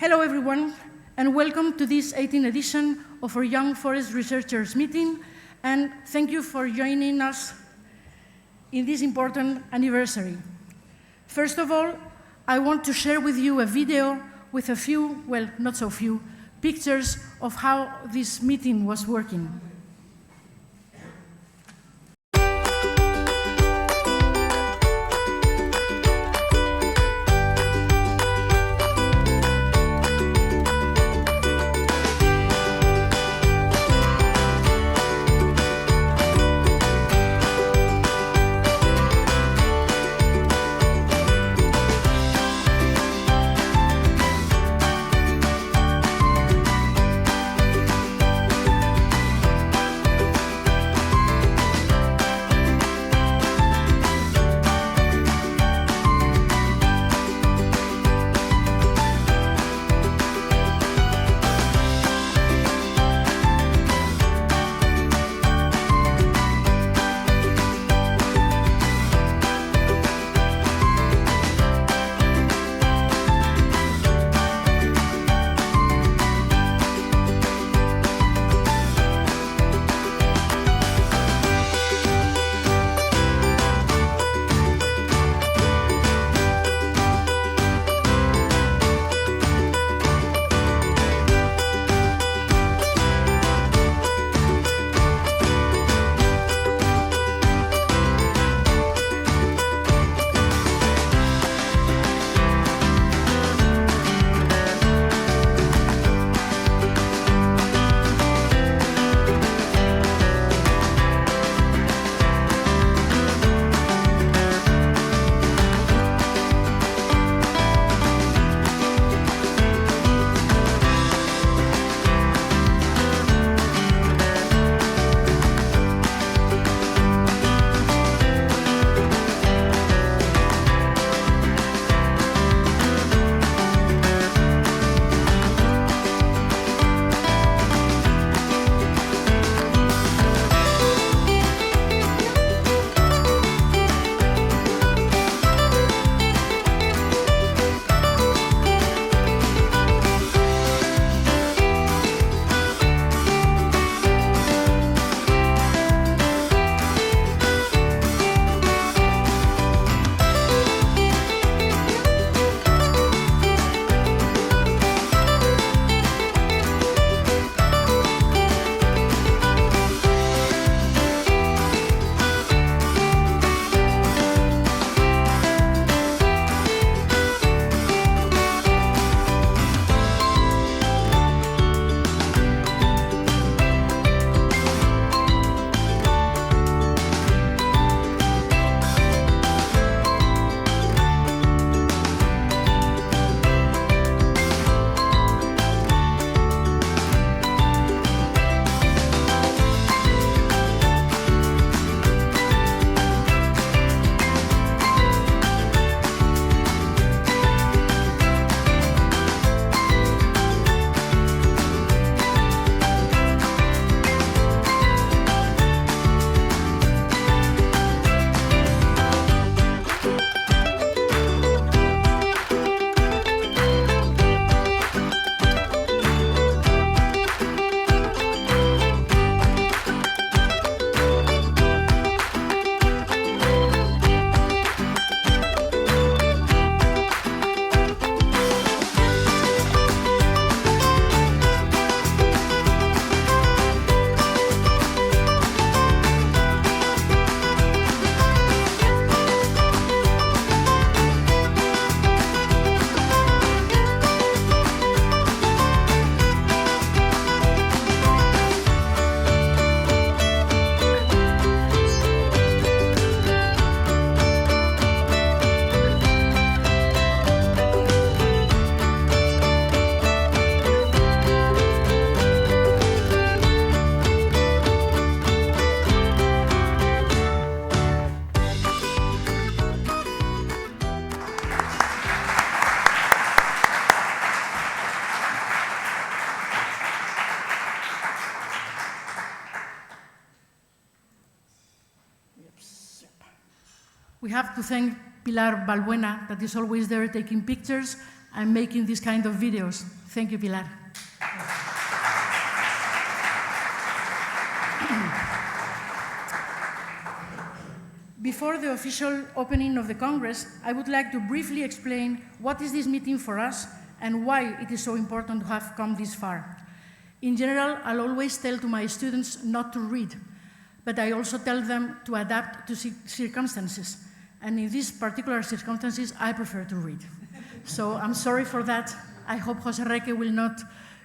Hello everyone, and welcome to this 18th edition of our Young Forest Researchers meeting, and thank you for joining us in this important anniversary. First of all, I want to share with you a video with a few, well, not so few, pictures of how this meeting was working. We have to thank Pilar Valbuena, that is always there taking pictures, I'm making these kind of videos. Thank you, Pilar. Before the official opening of the Congress, I would like to briefly explain what is this meeting for us and why it is so important to have come this far. In general, I'll always tell to my students not to read, but I also tell them to adapt to circumstances. And in these particular circumstances, I prefer to read. So I'm sorry for that. I hope José Reque will not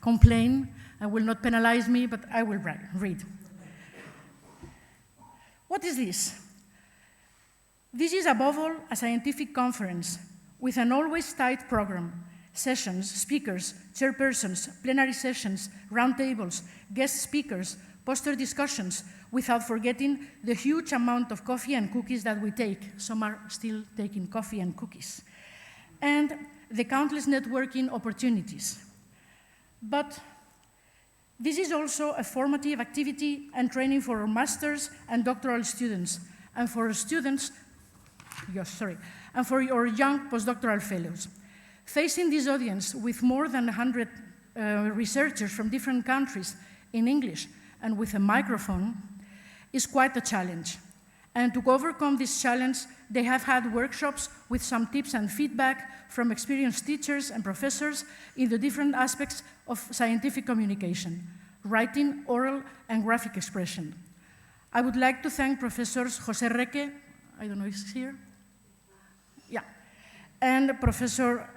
complain and will not penalize me, but I will read. What is this? This is above all a scientific conference with an always tight program, sessions, speakers, chairpersons, plenary sessions, roundtables, guest speakers, poster discussions, without forgetting the huge amount of coffee and cookies that we take. Some are still taking coffee and cookies. And the countless networking opportunities. But this is also a formative activity and training for our master's and doctoral students, and for students, and for your young postdoctoral fellows. Facing this audience with more than 100 researchers from different countries in English and with a microphone is quite a challenge. And to overcome this challenge, they have had workshops with some tips and feedback from experienced teachers and professors in the different aspects of scientific communication, writing, oral, and graphic expression. I would like to thank Professors José Reque, I don't know if he's here, yeah, and Professor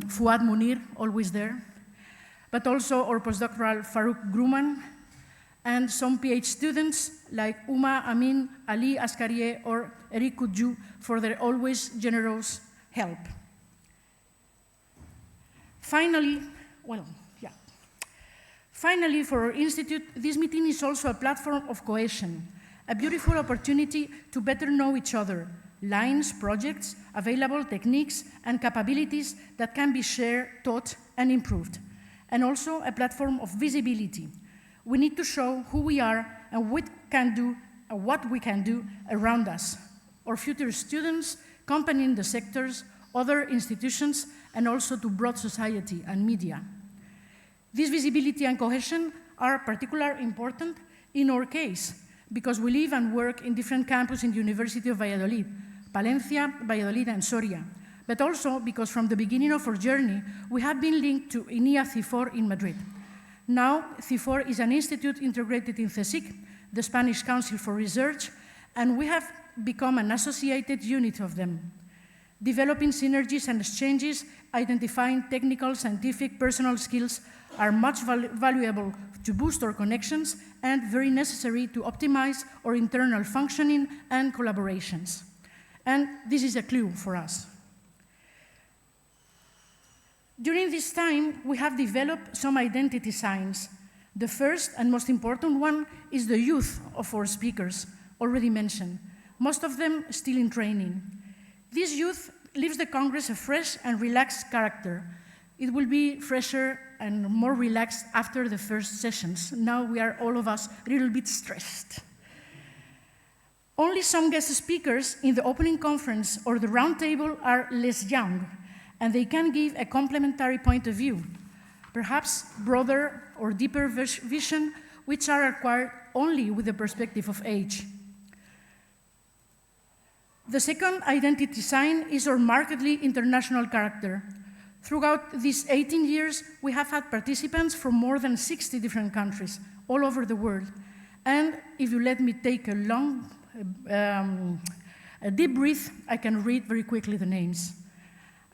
Fuad Munir, always there, but also our postdoctoral Farouk Gruman, and some PhD students like Uma Amin, Ali Askarieh, or Eric Kudju for their always generous help. Finally, Finally, for our institute, this meeting is also a platform of cohesion, a beautiful opportunity to better know each other, lines, projects, available techniques, and capabilities that can be shared, taught, and improved, and also a platform of visibility. We need to show who we are and what we can do around us, our future students, companies in the sectors, other institutions, and also to broad society and media. This visibility and cohesion are particularly important in our case, because we live and work in different campuses in the University of Valladolid, Palencia, Valladolid, and Soria, but also because from the beginning of our journey, we have been linked to INIA CIFOR in Madrid. Now, CIFOR is an institute integrated in CSIC, the Spanish Council for Research, and we have become an associated unit of them, developing synergies and exchanges, identifying technical, scientific, personal skills are much valuable to boost our connections and very necessary to optimize our internal functioning and collaborations. And this is a clue for us. During this time, we have developed some identity signs. The first and most important one is the youth of our speakers, already mentioned, most of them still in training. This youth leaves the Congress a fresh and relaxed character. It will be fresher and more relaxed after the first sessions. Now we are all of us a little bit stressed. Only some guest speakers in the opening conference or the roundtable are less young, and they can give a complementary point of view, perhaps broader or deeper vision, which are acquired only with the perspective of age. The second identity sign is our markedly international character. Throughout these 18 years, we have had participants from more than 60 different countries all over the world. And if you let me take a deep breath, I can read very quickly the names.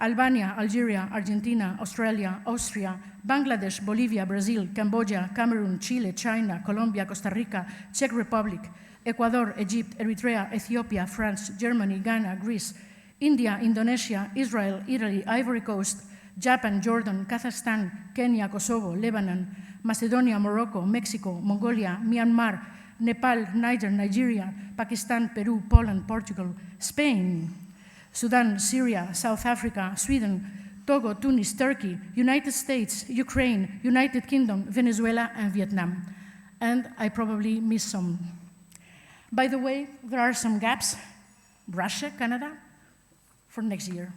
Albania, Algeria, Argentina, Australia, Austria, Bangladesh, Bolivia, Brazil, Cambodia, Cameroon, Chile, China, Colombia, Costa Rica, Czech Republic, Ecuador, Egypt, Eritrea, Ethiopia, France, Germany, Ghana, Greece, India, Indonesia, Israel, Italy, Ivory Coast, Japan, Jordan, Kazakhstan, Kenya, Kosovo, Lebanon, Macedonia, Morocco, Mexico, Mongolia, Myanmar, Nepal, Niger, Nigeria, Pakistan, Peru, Poland, Portugal, Spain, Sudan, Syria, South Africa, Sweden, Togo, Tunis, Turkey, United States, Ukraine, United Kingdom, Venezuela, and Vietnam. And I probably missed some. By the way, there are some gaps. Russia, Canada, for next year.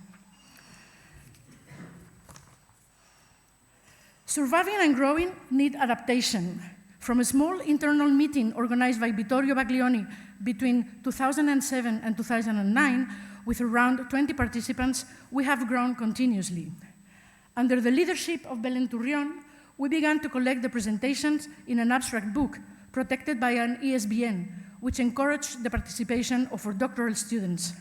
Surviving and growing need adaptation. From a small internal meeting organized by Vittorio Baglioni between 2007 and 2009, with around 20 participants, we have grown continuously. Under the leadership of Belén Turrión, we began to collect the presentations in an abstract book protected by an ISBN, which encouraged the participation of our doctoral students.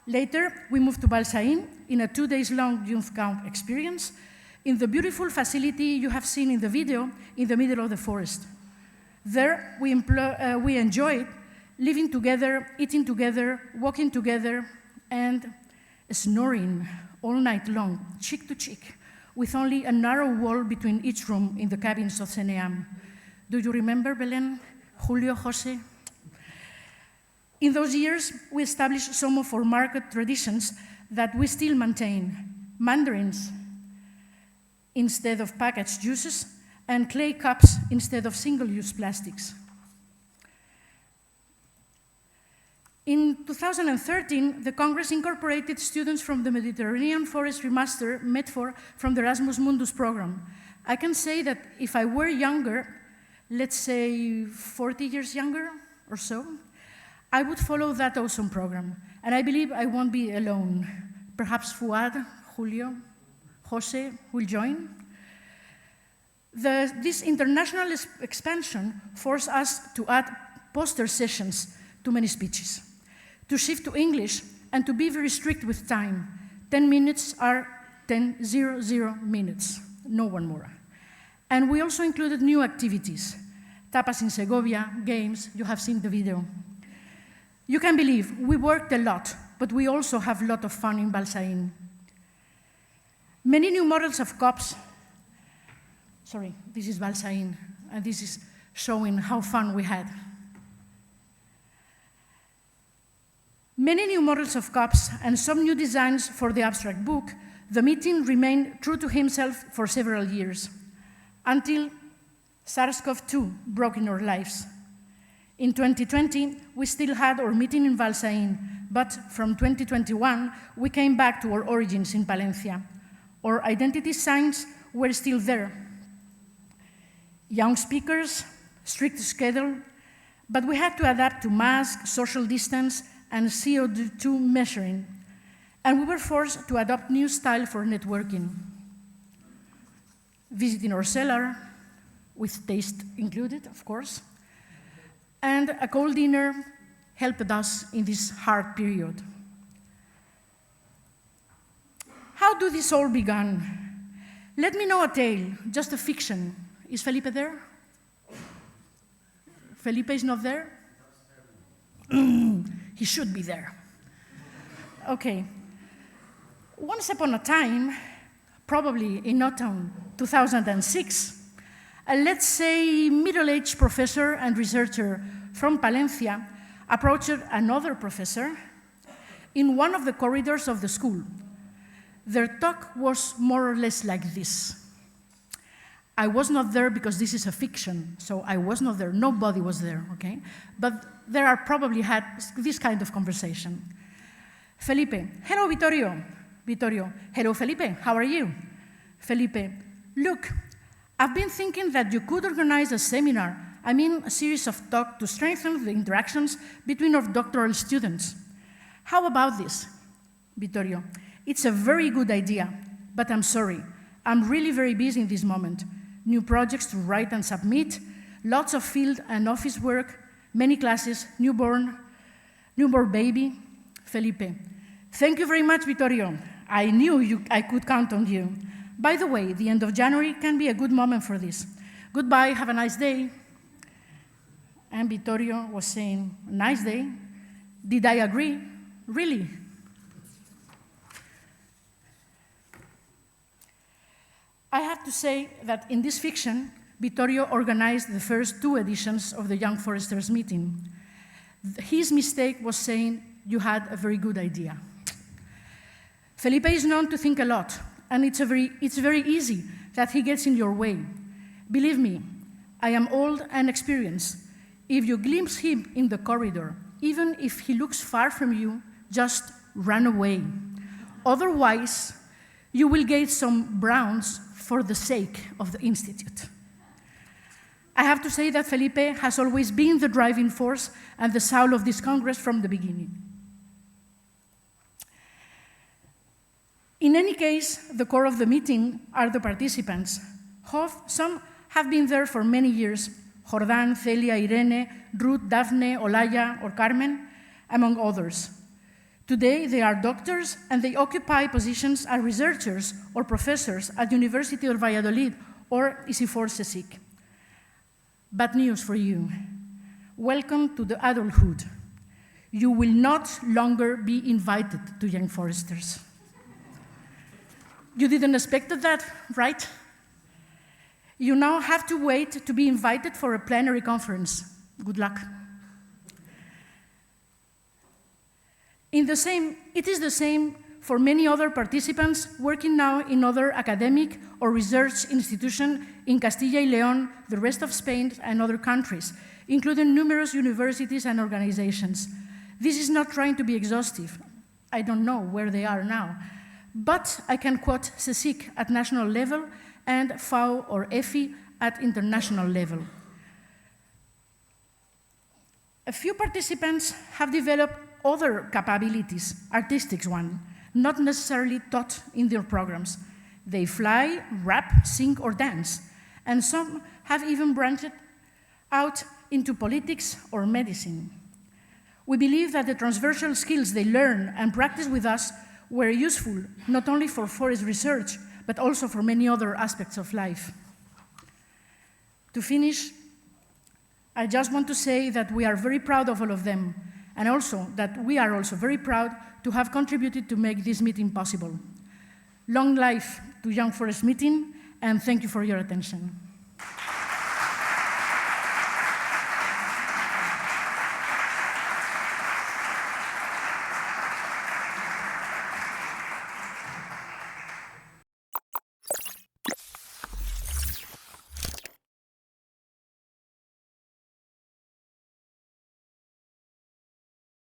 Later, we moved to Balsaín in a 2-day-long youth camp experience in the beautiful facility you have seen in the video in the middle of the forest. There, we enjoyed living together, eating together, walking together, and snoring all night long, cheek to cheek, with only a narrow wall between each room in the cabins of CNEAM. Do you remember, Belén, Julio, Jose? In those years, we established some of our market traditions that we still maintain: mandarins instead of packaged juices, and clay cups instead of single-use plastics. In 2013, the Congress incorporated students from the Mediterranean Forestry Master, MEDFOR, from the Erasmus Mundus program. I can say that if I were younger, let's say 40 years younger or so, I would follow that awesome program. And I believe I won't be alone. Perhaps Fuad, Julio, Jose will join. This international expansion forced us to add poster sessions to many speeches, to shift to English, and to be very strict with time. 10 minutes are 10:00 minutes, no one more. And we also included new activities: tapas in Segovia, games, you have seen the video. You can believe, we worked a lot, but we also have a lot of fun in Balsaín. Many new models of COPs, sorry, this is Balsaín, and this is showing how fun we had. Many new models of COPs and some new designs for the abstract book, the meeting remained true to himself for several years, until SARS-CoV-2 broke in our lives. In 2020, we still had our meeting in Balsaín, but from 2021, we came back to our origins in Palencia. Our identity signs were still there. Young speakers, strict schedule, but we had to adapt to masks, social distance, and CO2 measuring. And we were forced to adopt new style for networking. Visiting our cellar, with taste included, of course, and a cold dinner helped us in this hard period. How do this all began? Let me know a tale, just a fiction. Is Felipe there? Felipe is not there? He should be there. Okay. Once upon a time, probably in autumn 2006, a, let's say, middle-aged professor and researcher from Palencia approached another professor in one of the corridors of the school. Their talk was more or less like this. I was not there because this is a fiction, so I was not there. Nobody was there, okay? But there are probably had this kind of conversation. Felipe, hello, Vittorio. Vittorio, hello, Felipe, how are you? Felipe, look, I've been thinking that you could organize a seminar, a series of talks to strengthen the interactions between our doctoral students. How about this? Vittorio, it's a very good idea, but I'm sorry. I'm really very busy in this moment. New projects to write and submit, lots of field and office work, many classes, newborn baby. Felipe, thank you very much, Vittorio. I knew I could count on you. By the way, the end of January can be a good moment for this. Goodbye, have a nice day. And Vittorio was saying, nice day. Did I agree? Really? I have to say that in this fiction, Vittorio organized the first 2 editions of the Young Foresters meeting. His mistake was saying, you had a very good idea. Felipe is known to think a lot, and it's very easy that he gets in your way. Believe me, I am old and experienced. If you glimpse him in the corridor, even if he looks far from you, just run away. Otherwise, you will get some browns for the sake of the Institute. I have to say that Felipe has always been the driving force and the soul of this Congress from the beginning. In any case, the core of the meeting are the participants. Some have been there for many years: Jordan, Celia, Irene, Ruth, Daphne, Olaya, or Carmen, among others. Today, they are doctors, and they occupy positions as researchers or professors at University of Valladolid or XVIII. Bad news for you. Welcome to the adulthood. You will not longer be invited to Young Foresters. You didn't expect that, right? You now have to wait to be invited for a plenary conference. Good luck. It is the same for many other participants working now in other academic or research institutions in Castilla y León, the rest of Spain, and other countries, including numerous universities and organizations. This is not trying to be exhaustive. I don't know where they are now, but I can quote CSIC at national level and FAO or EFI at international level. A few participants have developed other capabilities, artistic ones, not necessarily taught in their programs. They fly, rap, sing, or dance, and some have even branched out into politics or medicine. We believe that the transversal skills they learn and practice with us were useful not only for forest research, but also for many other aspects of life. To finish, I just want to say that we are very proud of all of them, and also that we are also very proud to have contributed to make this meeting possible. Long life to Young Forest Meeting, and thank you for your attention.